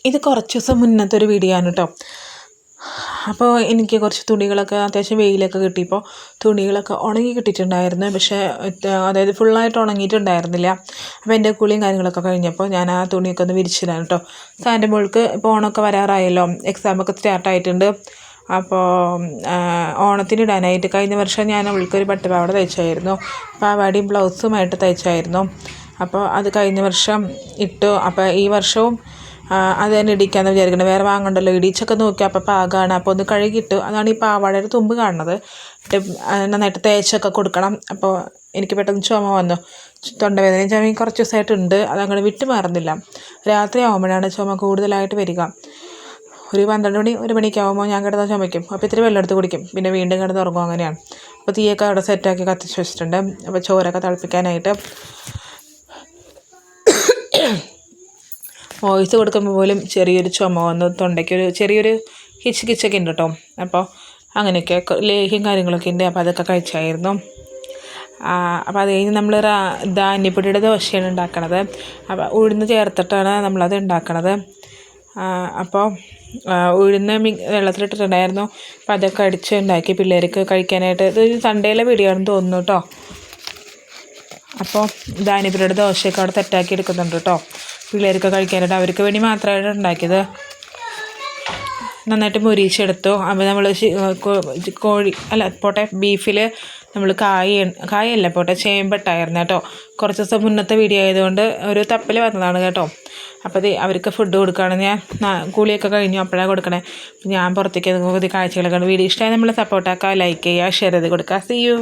ഇത് കുറച്ച് ദിവസം മുന്നത്തെ ഒരു വീഡിയോ ആണ് കേട്ടോ. അപ്പോൾ എനിക്ക് കുറച്ച് തുണികളൊക്കെ അത്യാവശ്യം വെയിലൊക്കെ കിട്ടിയപ്പോൾ തുണികളൊക്കെ ഉണങ്ങി കിട്ടിയിട്ടുണ്ടായിരുന്നു. പക്ഷേ അതായത് ഫുള്ളായിട്ട് ഉണങ്ങിയിട്ടുണ്ടായിരുന്നില്ല. അപ്പോൾ എൻ്റെ കുളിയും കാര്യങ്ങളൊക്കെ കഴിഞ്ഞപ്പോൾ ഞാൻ ആ തുണിയൊക്കെ ഒന്ന് വിരിച്ചിടാൻ കേട്ടോ. സാൻ്റെ മോൾക്ക് ഇപ്പോൾ ഓണമൊക്കെ വരാറായല്ലോ, എക്സാമൊക്കെ സ്റ്റാർട്ടായിട്ടുണ്ട്. അപ്പോൾ ഓണത്തിന് ഇടാനായിട്ട് കഴിഞ്ഞ വർഷം ഞാൻ അവൾക്കൊരു പട്ടുപാവാട തയ്ച്ചായിരുന്നു, പാവാടയും ബ്ലൗസുമായിട്ട് തയ്ച്ചായിരുന്നു. അപ്പോൾ അത് കഴിഞ്ഞ വർഷം ഇട്ടു. അപ്പോൾ ഈ വർഷവും അത് തന്നെ ഇടിക്കാമെന്ന് വിചാരിക്കണം. വേറെ വാങ്ങണ്ടല്ലോ. ഇടിച്ചൊക്കെ നോക്കി അപ്പോൾ പാകമാണ്. അപ്പോൾ ഒന്ന് കഴുകിയിട്ടു. അതാണ് ഈ പാവാടയുടെ തുമ്പ് കാണുന്നത്. നന്നായിട്ട് തേച്ചൊക്കെ കൊടുക്കണം. അപ്പോൾ എനിക്ക് പെട്ടെന്ന് ചുമ വന്നു, തൊണ്ടവേദനയും ചുമയും കുറച്ച് ദിവസമായിട്ടുണ്ട്. അതങ്ങനെ വിട്ടു മാറുന്നില്ല. രാത്രി ആകുമ്പോഴാണ് ചുമ കൂടുതലായിട്ട് വരിക. ഒരു 12 മണി 1 മണിയൊക്കെ ആകുമ്പോൾ ഞാൻ കിടന്ന് ചുമയ്ക്കും. അപ്പോൾ ഇത്തിരി വെള്ളം എടുത്ത് കുടിക്കും, പിന്നെ വീണ്ടും കിടന്ന് ഉറങ്ങും. അങ്ങനെയാണ്. അപ്പോൾ തീയൊക്കെ അവിടെ സെറ്റാക്കി കത്തിച്ച് വെച്ചിട്ടുണ്ട്. അപ്പോൾ ചോറൊക്കെ തിളപ്പിക്കാനായിട്ട് വോയിസ് കൊടുക്കുമ്പോൾ പോലും ചെറിയൊരു ചുമ വന്നു, തൊണ്ടയ്ക്കൊരു ചെറിയൊരു കിച്ചൊക്കെ ഉണ്ട് കേട്ടോ. അപ്പോൾ അങ്ങനെയൊക്കെ ലേഹ്യം കാര്യങ്ങളൊക്കെ ഉണ്ട്. അപ്പോൾ അതൊക്കെ കഴിച്ചായിരുന്നു. അപ്പോൾ അത് കഴിഞ്ഞ് നമ്മൾ ധാന്യപ്പൊടിയുടെ ദോശയാണ് ഉണ്ടാക്കണത്. അപ്പോൾ ഉഴുന്ന് ചേർത്തിട്ടാണ് നമ്മളത് ഉണ്ടാക്കണത്. അപ്പോൾ ഉഴുന്ന് വെള്ളത്തിലിട്ടിട്ടുണ്ടായിരുന്നു. അപ്പോൾ അതൊക്കെ അടിച്ച് ഉണ്ടാക്കി പിള്ളേർക്ക് കഴിക്കാനായിട്ട്. ഇത് സൺഡേയിലെ വീഡിയോ ആണെന്ന് തോന്നുന്നു കേട്ടോ. അപ്പോൾ ധാന്യപ്പൊടിയുടെ ദോശയൊക്കെ അവിടെ തെറ്റാക്കി എടുക്കുന്നുണ്ട് കേട്ടോ, പിള്ളേർക്ക് കഴിക്കാനായിട്ട്. അവർക്ക് വേണ്ടി മാത്രമായിട്ട് ഉണ്ടാക്കിയത്. നന്നായിട്ട് മുരിച്ചെടുത്തു. അപ്പോൾ നമ്മൾ ബീഫിൽ നമ്മൾ കായല്ല പോട്ടെ ചേമ്പിട്ടായിരുന്നു കേട്ടോ. കുറച്ച് ദിവസം മുന്നത്തെ വീഡിയോ ആയതുകൊണ്ട് ഒരു തപ്പൽ വന്നതാണ് കേട്ടോ. അപ്പോൾ അവർക്ക് ഫുഡ് കൊടുക്കുകയാണ്. ഞാൻ കൂളിയൊക്കെ കഴിഞ്ഞു, അപ്പോഴാണ് കൊടുക്കണേ. ഞാൻ പുറത്തേക്ക് കാഴ്ചകളൊക്കെ വീഡിയോ ഇഷ്ടമായി നമ്മൾ സപ്പോർട്ടാക്കുക, ലൈക്ക് ചെയ്യുക, ഷെയർ ചെയ്ത് കൊടുക്കുക. See U.